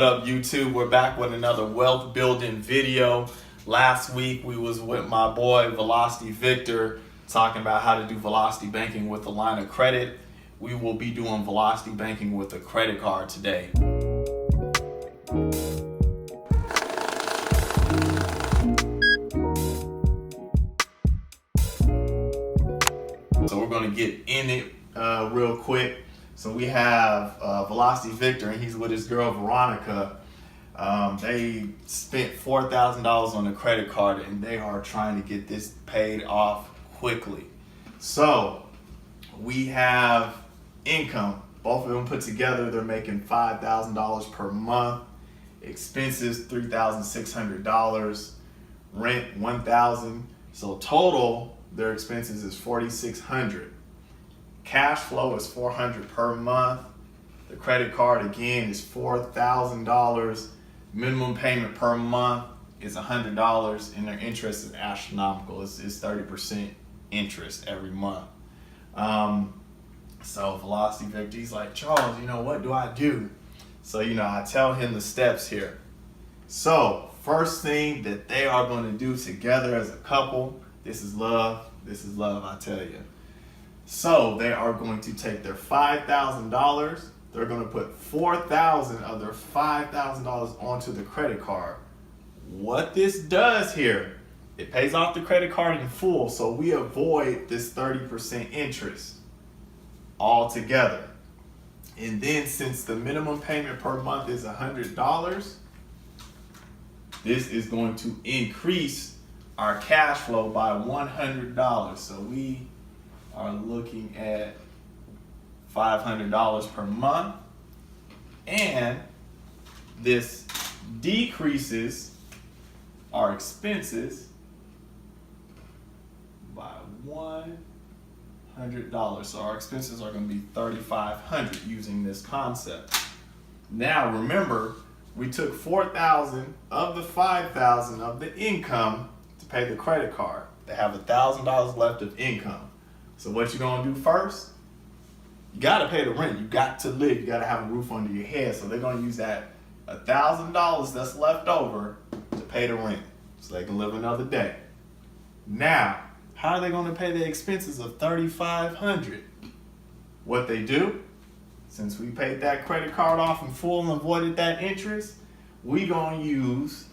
What up, YouTube? We're back with another wealth building video. Last week we was with my boy Velocity Victor talking about how to do velocity banking with a line of credit. We will be doing velocity banking with a credit card today. So we're going to get in it real quick. So we have Velocity Victor, and he's with his girl Veronica. They spent $4,000 on a credit card, and they are trying to get this paid off quickly. So we have income. Both of them put together, they're making $5,000 per month. Expenses $3,600. Rent $1,000. So total, their expenses is $4,600. Cash flow is $400 per month. The credit card again is $4,000. Minimum payment per month is $100, and their interest is astronomical. It's 30% interest every month. So Velocity Victor, he's like, Charles, what do I do? So I tell him the steps here. So first thing that they are going to do together as a couple, this is love, I tell you. So they are going to take their $5,000, they're going to put $4,000 of their $5,000 onto the credit card. What this does here, it pays off the credit card in full, so we avoid this 30% interest altogether. And then since the minimum payment per month is $100, this is going to increase our cash flow by $100. So we are looking at $500 per month, and this decreases our expenses by $100. So our expenses are going to be $3,500 using this concept. Now remember, we took $4,000 of the $5,000 of the income to pay the credit card. They have $1,000 left of income. So what you're going to do first, you got to pay the rent. You got to live. You got to have a roof under your head. So they're going to use that $1,000 that's left over to pay the rent so they can live another day. Now, how are they going to pay the expenses of $3,500? What they do, since we paid that credit card off in full and avoided that interest, we going to use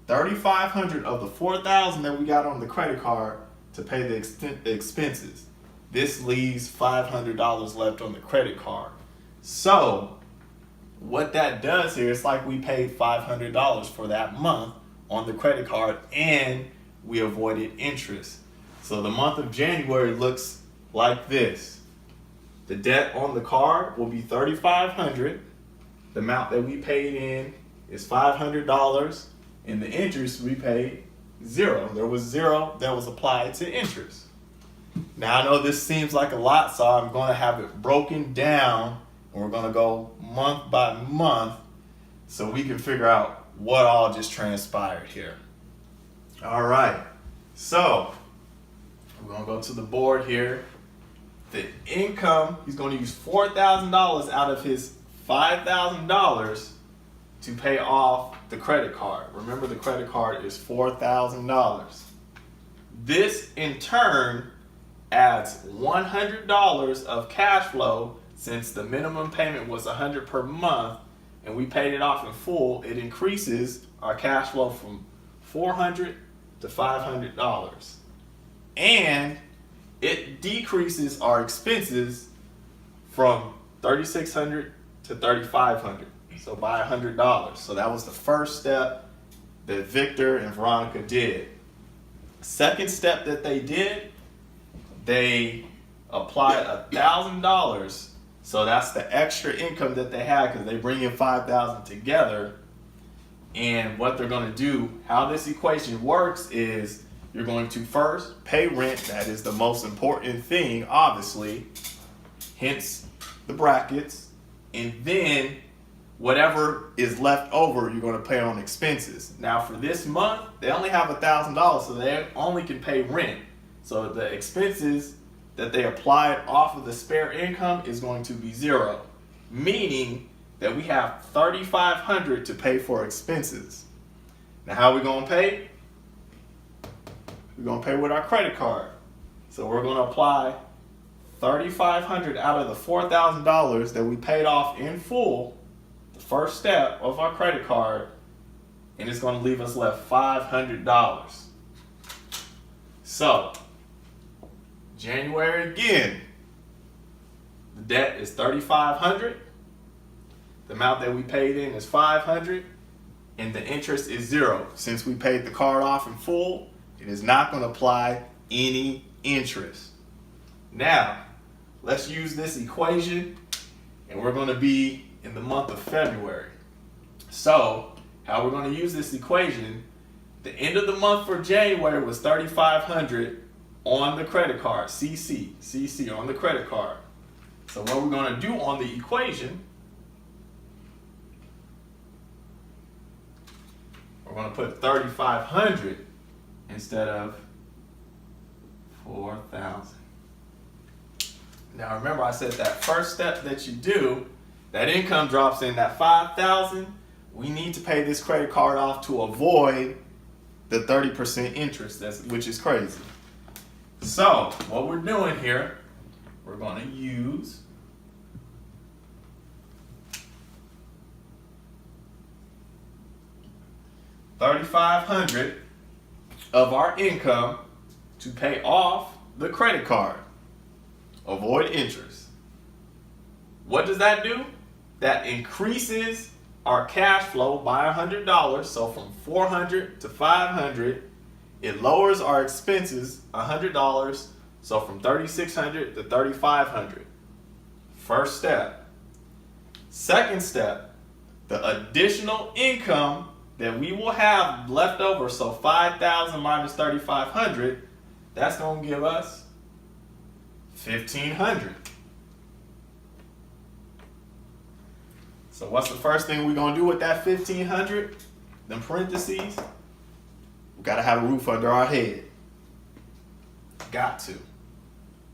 $3,500 of the $4,000 that we got on the credit card to pay the expenses. This leaves $500 left on the credit card. So what that does here, it's like we paid $500 for that month on the credit card, and we avoided interest. So the month of January looks like this. The debt on the card will be $3,500. The amount that we paid in is $500, and the interest we paid $0. There was $0 that was applied to interest. Now I know this seems like a lot, so I'm going to have it broken down, and we're going to go month by month so we can figure out what all just transpired here. All right, so we're going to go to the board here. The income, he's going to use $4,000 out of his $5,000 to pay off the credit card. Remember, the credit card is $4,000. This in turn adds $100 of cash flow. Since the minimum payment was $100 per month and we paid it off in full, it increases our cash flow from $400 to $500. And it decreases our expenses from $3,600 to $3,500. So by $100. So that was the first step that Victor and Veronica did. Second step that they did, they applied $1,000. So that's the extra income that they had because they bring in $5,000 together. And what they're going to do, how this equation works is you're going to first pay rent. That is the most important thing, obviously, hence the brackets. And then whatever is left over, you're going to pay on expenses. Now for this month, they only have $1,000, so they only can pay rent. So the expenses that they applied off of the spare income is going to be $0, meaning that we have $3,500 to pay for expenses. Now, how are we gonna pay? We're gonna pay with our credit card. So we're gonna apply $3,500 out of the $4,000 that we paid off in full, the first step of our credit card, and it's gonna leave us left $500. So, January again, the debt is $3,500. The amount that we paid in is $500, and the interest is 0. Since we paid the card off in full, it is not going to apply any interest. Now, let's use this equation, and we're going to be in the month of February. So, how we're going to use this equation, the end of the month for January was $3,500 on the credit card, CC on the credit card. So what we're going to do on the equation, we're going to put $3,500 instead of $4,000. Now remember, I said that first step that you do, that income drops in, that $5,000, we need to pay this credit card off to avoid the 30% interest, which is crazy. So what we're doing here, we're going to use $3,500 of our income to pay off the credit card. Avoid interest. What does that do? That increases our cash flow by $100. So from $400 to $500, it lowers our expenses $100. So from $3,600 to $3,500. First step. Second step, the additional income that we will have left over, so $5,000 minus $3,500, that's going to give us $1,500. So what's the first thing we're going to do with that $1,500? Them parentheses, we got to have a roof under our head. Got to.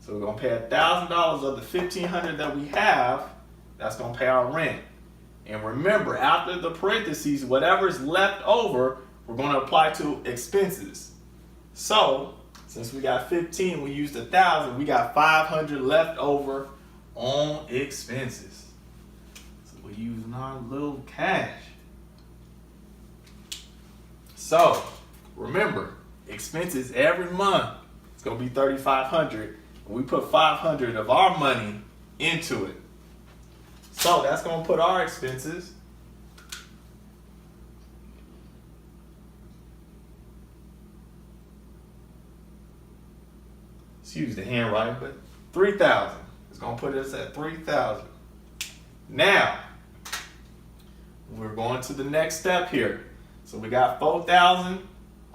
So we're going to pay $1,000 of the $1,500 that we have. That's going to pay our rent. And remember, after the parentheses, whatever's left over, we're going to apply to expenses. So, since we got 15, we used 1,000, we got 500 left over on expenses. So we're using our little cash. So, remember, expenses every month, it's going to be $3,500. We put 500 of our money into it. So that's going to put our expenses excuse the handwriting, but $3,000. It's going to put us at $3,000. Now, we're going to the next step here. So we got $4,000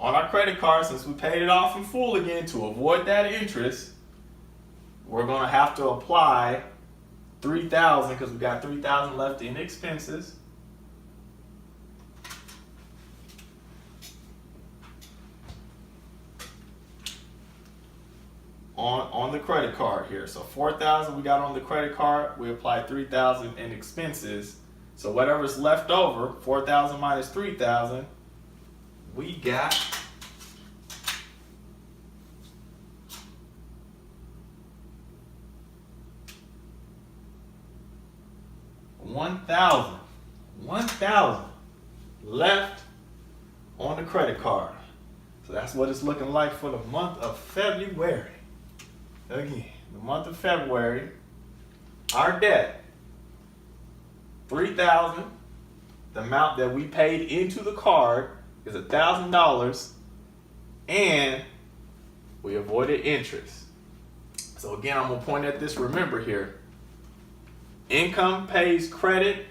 on our credit card. Since we paid it off in full again, to avoid that interest, we're going to have to apply $3,000 because we got $3,000 left in expenses. On the credit card here. So $4,000 we got on the credit card, we applied $3,000 in expenses. So whatever's left over, $4,000 minus $3,000, we got $1,000 left on the credit card. So that's what it's looking like for the month of February. Again, the month of February, our debt, $3,000. The amount that we paid into the card is $1,000, and we avoided interest. So again, I'm gonna point at this. Remember here, income pays credit,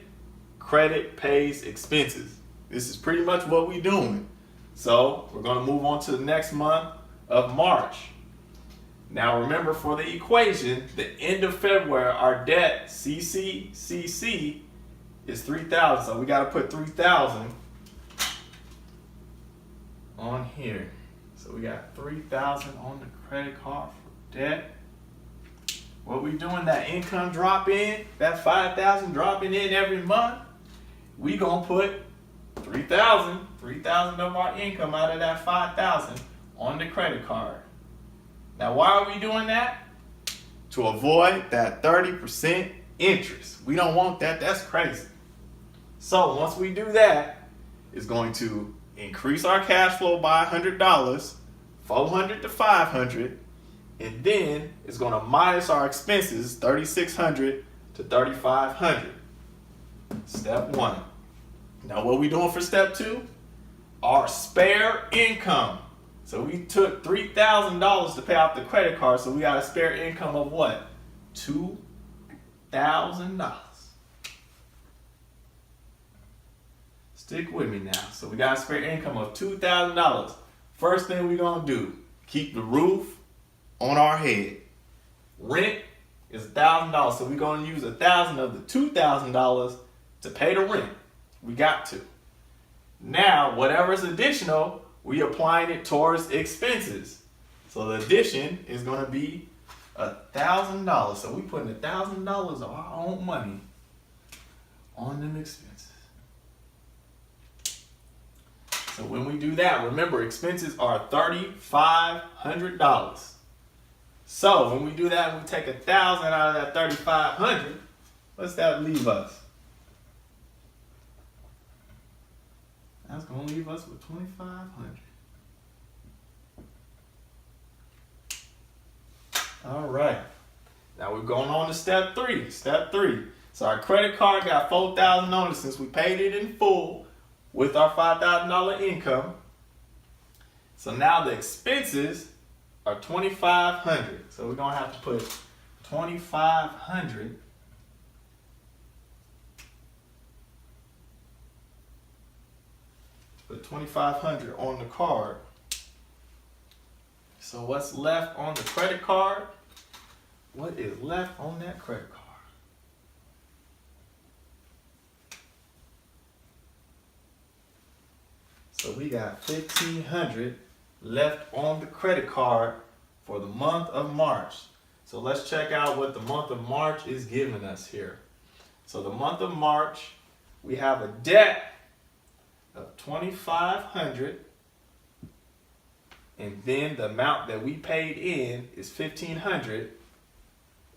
credit pays expenses. This is pretty much what we're doing. So we're going to move on to the next month of March. Now remember, for the equation, the end of February, our debt, CC, is $3,000. So we got to put $3,000 on here. So we got $3,000 on the credit card for debt. what we doing, that income drop in, that 5,000 dropping in every month, we gonna put 3,000 of our income out of that 5,000 on the credit card. Now, why are we doing that? To avoid that 30% interest. We don't want that. That's crazy. So once we do that, it's going to increase our cash flow by $100, 400 to 500, and then it's going to minus our expenses, 3,600 to 3,500. Step one. Now what we doing for step two? Our spare income. So we took $3,000 to pay off the credit card, so we got a spare income of what? $2,000. Stick with me now. So we got a spare income of $2,000. First thing we're gonna do, keep the roof on our head. Rent is $1,000, so we're gonna use $1,000 of the $2,000 to pay the rent. We got to. Now, whatever's additional, we applying it towards expenses. So the addition is gonna be $1,000. So we putting $1,000 of our own money on them expenses. So when we do that, remember expenses are $3,500. So when we do that, we take $1,000 out of that $3,500. What's that leave us? That's gonna leave us with $2,500. All right. Now we're going on to step three. Step three. So our credit card got $4,000 on it since we paid it in full with our $5,000 income. So now the expenses are $2,500. So we're gonna have to put $2,500 on the card. So what's left on the credit card? What is left on that credit card? So we got $1,500 left on the credit card for the month of March. So let's check out what the month of March is giving us here. So the month of March, we have a debt of $2,500, and then the amount that we paid in is $1,500,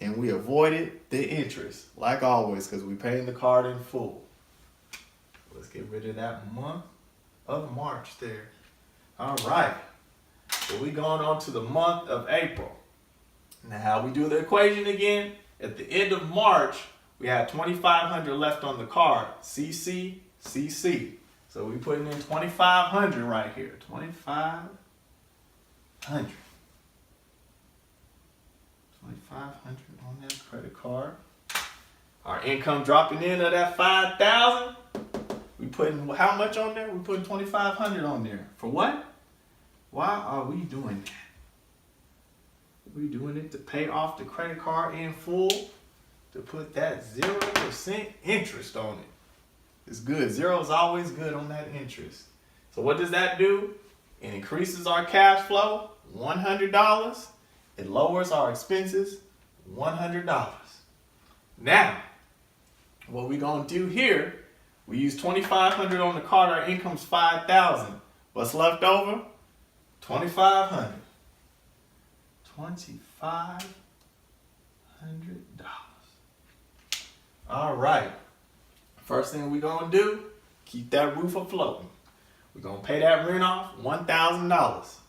and we avoided the interest, like always, because we paid the card in full. Let's get rid of that month of March there. All right, so we going on to the month of April. Now how we do the equation again? At the end of March, we had $2,500 left on the card, CC, CC. So we putting in $2,500 right here, $2,500. $2,500 on that credit card. Our income dropping in of that $5,000. We putting how much on there? We putting $2,500 on there. For what? Why are we doing that? We doing it to pay off the credit card in full, to put that 0% interest on it. It's good. Zero is always good on that interest. So what does that do? It increases our cash flow, $100. It lowers our expenses, $100. Now, what we gonna do here, we use $2,500 on the card, our income's $5,000. What's left over? $2,500. $2,500. All right. First thing we're gonna do, keep that roof afloat. We're gonna pay that rent off, $1,000.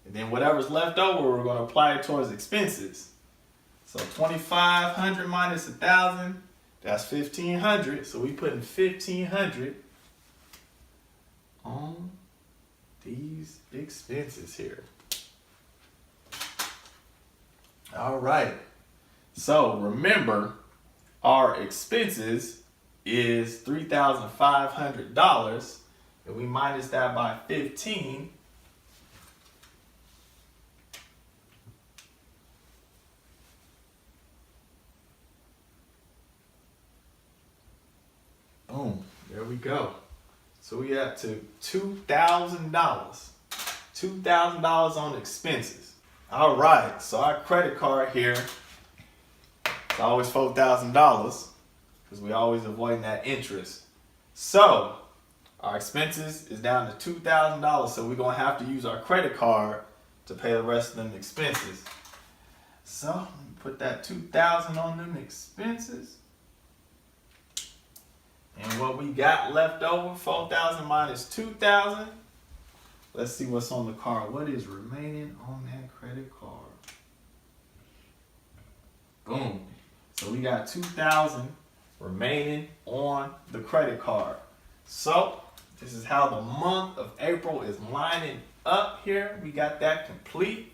And then whatever's left over, we're gonna apply it towards expenses. So $2,500 minus $1,000, that's $1,500. So we putting $1,500 on these expenses here. All right. So remember, our expenses is $3,500, and we minus that by 15. Boom, there we go. So we have to $2,000. $2,000 on expenses. All right, so our credit card here It's always $4,000 because we always avoiding that interest. So our expenses is down to $2,000. So we're gonna have to use our credit card to pay the rest of them expenses. So let me put that $2,000 on them expenses. And what we got left over, 4,000 minus 2,000. Let's see what's on the card. What is remaining on that credit card? Boom. So we got 2,000 remaining on the credit card. So this is how the month of April is lining up here. We got that complete.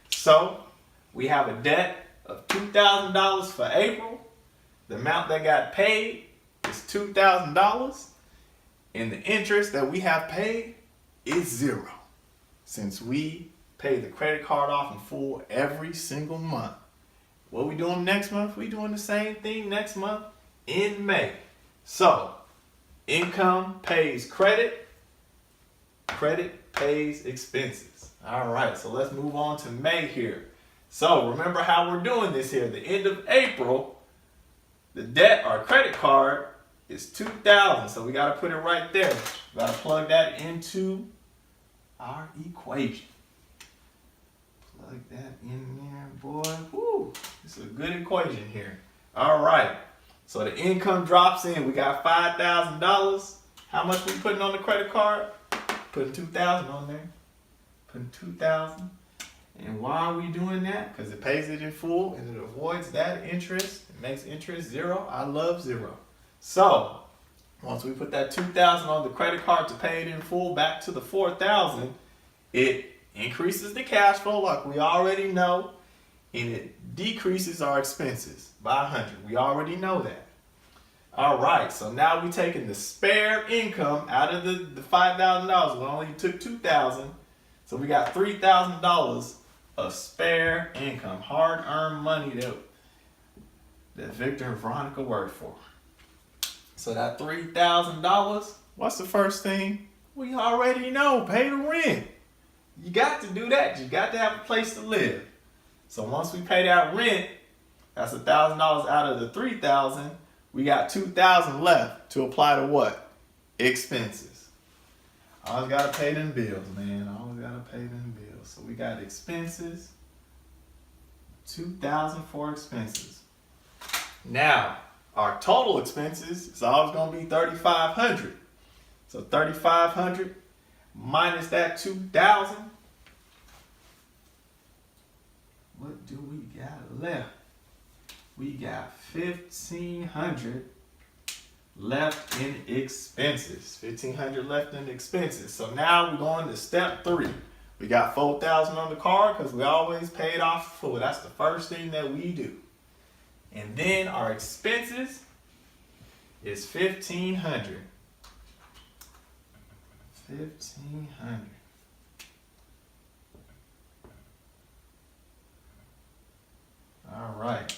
So we have a debt of $2,000 for April. The amount that got paid is $2,000. And the interest that we have paid is $0. Since we pay the credit card off in full every single month. What we doing next month? We doing the same thing next month in May. So income pays credit, credit pays expenses. All right, so let's move on to May here. So remember how we're doing this here. The end of April, the debt, our credit card, is $2,000. So we got to put it right there. We got to plug that into our equation. Plug that in there, boy. Woo! It's a good equation here. All right. So the income drops in. We got $5,000. How much we putting on the credit card? Putting $2,000 on there. Putting $2,000. And why are we doing that? Because it pays it in full and it avoids that interest. It makes interest $0. I love $0. So once we put that $2,000 on the credit card to pay it in full back to the $4,000, it increases the cash flow like we already know, and it decreases our expenses by 100. We already know that. All right, so now we're taking the spare income out of the $5,000. We only took $2,000, so we got $3,000 of spare income, hard-earned money that Victor and Veronica worked for. So that $3,000, what's the first thing? We already know, pay the rent. You got to do that. You got to have a place to live. So once we pay that rent, that's $1,000 out of the $3,000. We got $2,000 left to apply to what? Expenses. Always got to pay them bills, man. Always got to pay them bills. So we got expenses, $2,000 for expenses. Now, our total expenses is always going to be $3,500. So $3,500 minus that $2,000. What do we got left? We got $1,500 left in expenses. $1,500 left in expenses. So now we're going to step 3. We got $4,000 on the card because we always paid off full. That's the first thing that we do. And then our expenses is $1,500. $1,500. All right.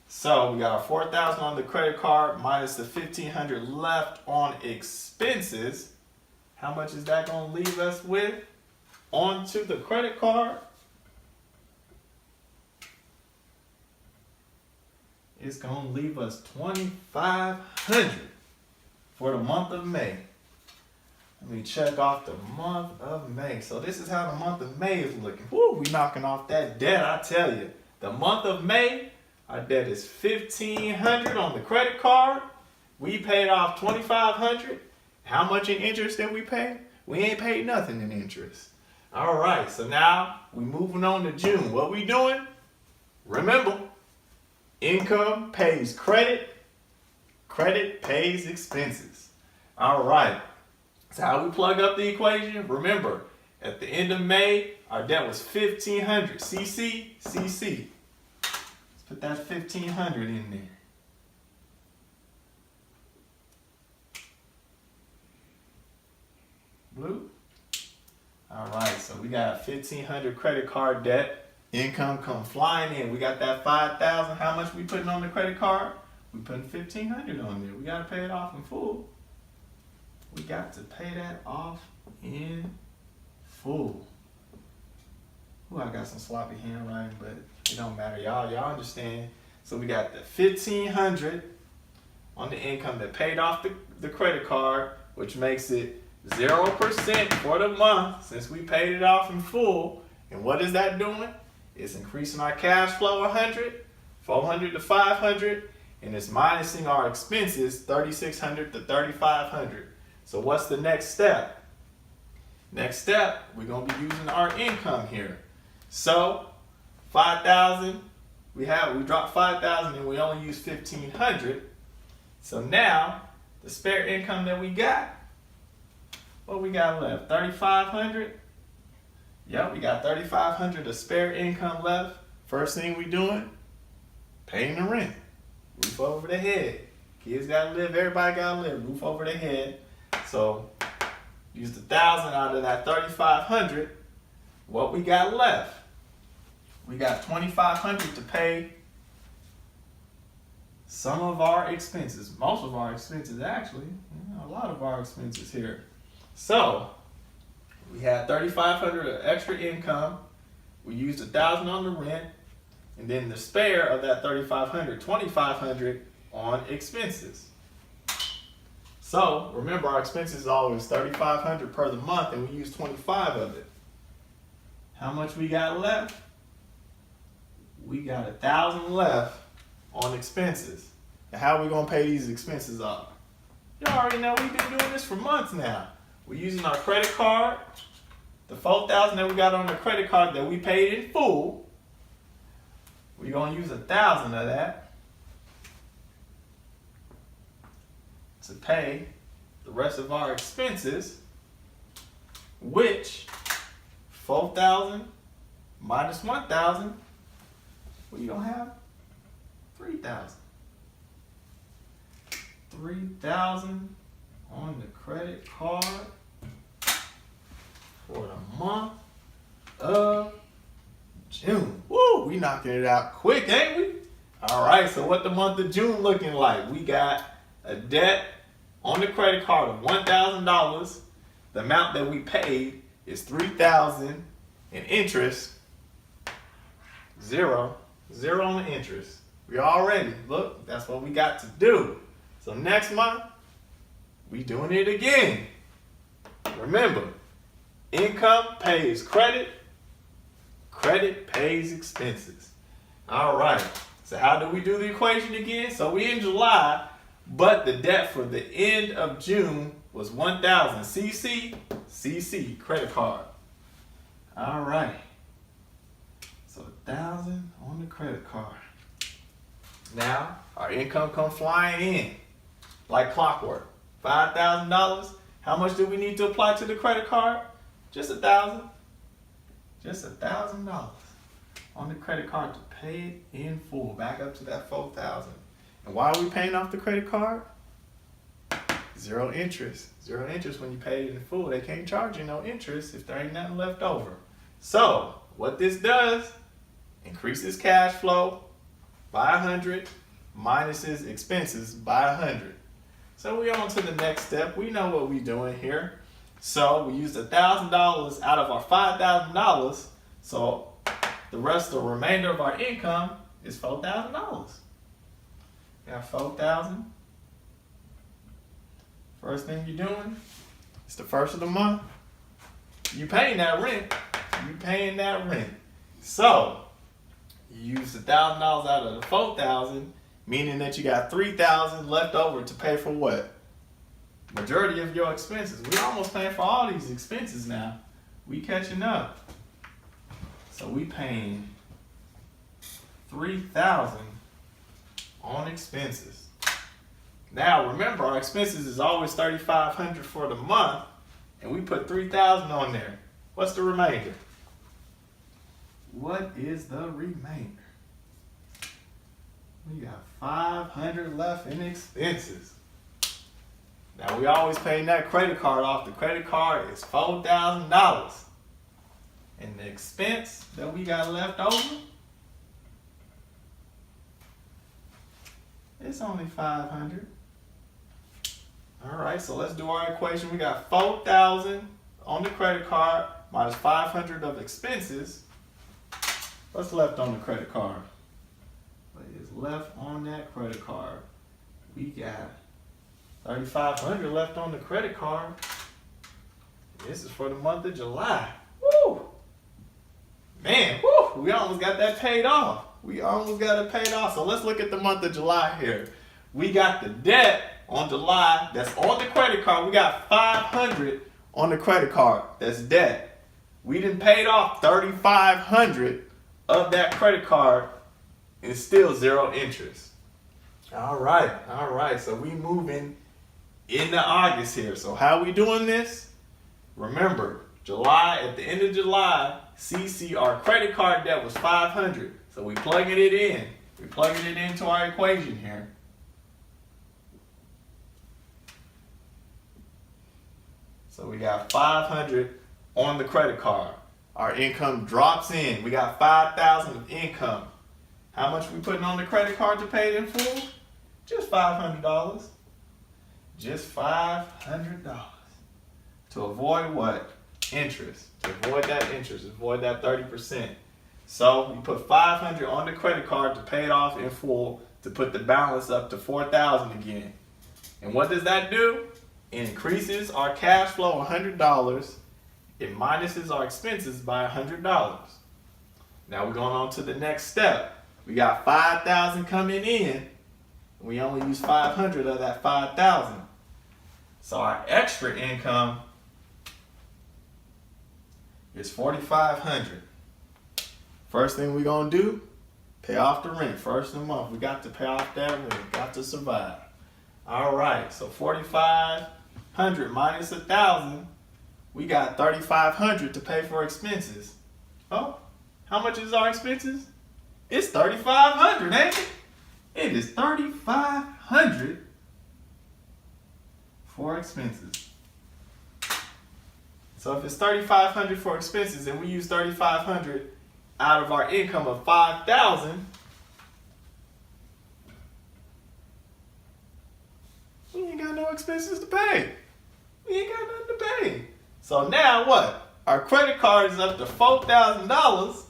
So we got our $4,000 on the credit card minus the $1,500 left on expenses. How much is that going to leave us with? Onto the credit card. It's going to leave us $2,500 for the month of May. Let me check off the month of May. So this is how the month of May is looking. Woo, we knocking off that debt, I tell you. The month of May, our debt is $1,500 on the credit card. We paid off $2,500. How much in interest did we pay? We ain't paid nothing in interest. All right, so now we moving on to June. What we doing? Remember, income pays credit, credit pays expenses. All right, so how we plug up the equation? Remember, at the end of May, our debt was $1,500. CC. Let's put that $1,500 in there. Blue. All right, so we got $1,500 credit card debt. Income come flying in. We got that $5,000. How much we putting on the credit card? We putting $1,500 on there. We got to pay it off in full. We got to pay that off in full. Ooh, I got some sloppy handwriting, but it don't matter. Y'all understand. So we got the $1,500 on the income that paid off the credit card, which makes it 0% for the month since we paid it off in full. And what is that doing? It's increasing our cash flow 100, 400 to 500, and it's minusing our expenses 3,600 to 3,500. So what's the next step? Next step, we're gonna be using our income here. So 5,000, we dropped 5,000 and we only used 1,500. So now the spare income that we got, what we got left? 3,500. Yep, we got 3,500 of spare income left. First thing we doing, paying the rent. Roof over the head. Kids gotta live, everybody gotta live. Roof over their head. So use the 1,000 out of that 3,500. What we got left? We got 2,500 to pay some of our expenses. Most of our expenses, actually. A lot of our expenses here. So we had 3,500 of extra income. We used 1,000 on the rent, and then the spare of that 3,500, 2,500 on expenses. So remember, our expenses is always 3,500 per the month, and we use 25 of it. How much we got left? We got 1,000 left on expenses. And how are we gonna pay these expenses off? You already know we've been doing this for months now. We're using our credit card, the 4,000 that we got on the credit card that we paid in full. We're gonna use 1,000 of that to pay the rest of our expenses, which 4,000 minus 1,000, what you gonna have? 3,000. 3,000 on the credit card for the month of June. Woo, we knocking it out quick, ain't we? All right, so what the month of June looking like? We got a debt on the credit card of $1,000. The amount that we paid is $3,000 in interest. Zero on the interest. We already, look, that's what we got to do. So next month, we doing it again. Remember, income pays credit, credit pays expenses. All right, so how do we do the equation again? So we in July, but the debt for the end of June was 1,000. CC, credit card. All right, so 1,000 on the credit card. Now, our income come flying in like clockwork. $5,000. How much do we need to apply to the credit card? Just 1,000. Just $1,000 on the credit card to pay it in full, back up to that 4,000. And why are we paying off the credit card? Zero interest. Zero interest when you pay it in full. They can't charge you no interest if there ain't nothing left over. So, what this does, increases cash flow by 100, minuses expenses by 100. So we on to the next step. We know what we're doing here. So we used $1,000 out of our $5,000. So the remainder of our income is $4,000. We got 4,000. First thing you're doing, it's the first of the month. You paying that rent. So you use $1,000 out of the 4,000, meaning that you got 3,000 left over to pay for what? Majority of your expenses. We're almost paying for all these expenses now. We catching up. So we paying 3,000 on expenses. Now remember, our expenses is always 3,500 for the month, and we put 3,000 on there. What's the remainder? What is the remainder? We got 500 left in expenses. Now we always paying that credit card off. The credit card is $4,000. And the expense that we got left over, it's only 500. All right, so let's do our equation. We got 4,000 on the credit card minus 500 of expenses. What's left on the credit card? What is left on that credit card? We got $3,500 left on the credit card. This is for the month of July. Woo! Man, woo! We almost got that paid off. We almost got it paid off. So let's look at the month of July here. We got the debt on July that's on the credit card. We got $500 on the credit card. That's debt. We done paid off $3,500 of that credit card and still zero interest. All right. So we moving into August here. So how we doing this? Remember, July, at the end of July, CC, our credit card debt was $500. So we plugging it in. We plugging it into our equation here. So we got $500 on the credit card. Our income drops in. We got $5,000 of income. How much we putting on the credit card to pay it in full? Just $500. Just $500. To avoid what? Interest. To avoid that interest. Avoid that 30%. So we put $500 on the credit card to pay it off in full, to put the balance up to $4,000 again. And what does that do? It increases our cash flow $100. It minuses our expenses by $100. Now we're going on to the next step. We got $5,000 coming in. We only use $500 of that $5,000. So our extra income is $4,500. First thing we're going to do, pay off the rent. First of the month, we got to pay off that rent. Got to survive. All right, so $4,500 minus $1,000, we got $3,500 to pay for expenses. Oh, how much is our expenses? It's $3,500, ain't it? It is $3,500 for expenses. So if it's $3,500 for expenses and we use $3,500 out of our income of $5,000, we ain't got no expenses to pay. We ain't got nothing to pay. So now what? Our credit card is up to $4,000.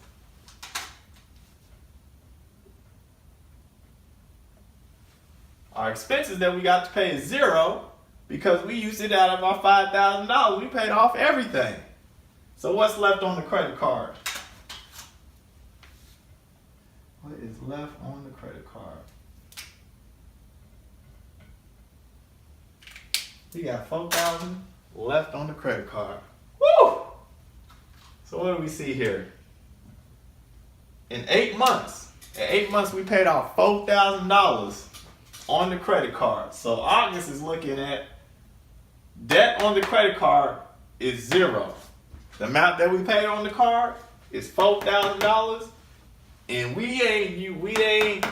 Our expenses that we got to pay is zero because we used it out of our $5,000. We paid off everything. So what's left on the credit card? What is left on the credit card? We got $4,000 left on the credit card. Woo! So what do we see here? In 8 months, we paid off $4,000 on the credit card. So August is looking at debt on the credit card is zero. The amount that we paid on the card is $4,000, and we ain't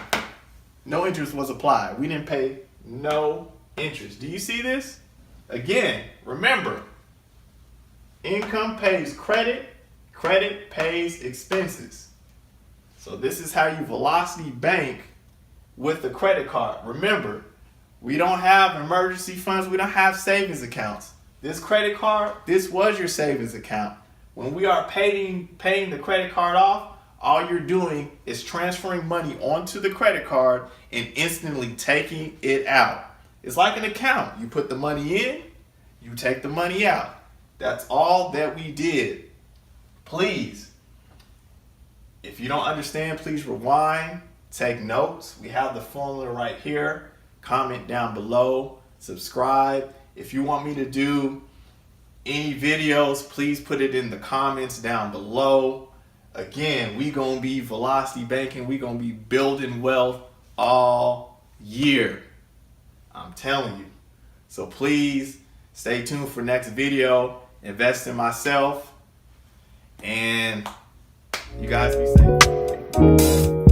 no interest was applied. We didn't pay no interest. Do you see this? Again, remember, income pays credit, credit pays expenses. So this is how you velocity bank with the credit card. Remember, we don't have emergency funds. We don't have savings accounts. This credit card, this was your savings account. When we are paying the credit card off, all you're doing is transferring money onto the credit card and instantly taking it out. It's like an account. You put the money in, you take the money out. That's all that we did. Please, if you don't understand, please rewind, take notes. We have the formula right here. Comment down below, subscribe. If you want me to do any videos, please put it in the comments down below. Again, we gonna be velocity banking. We gonna be building wealth all year. I'm telling you. So please stay tuned for next video. Invest in myself. And you guys be safe.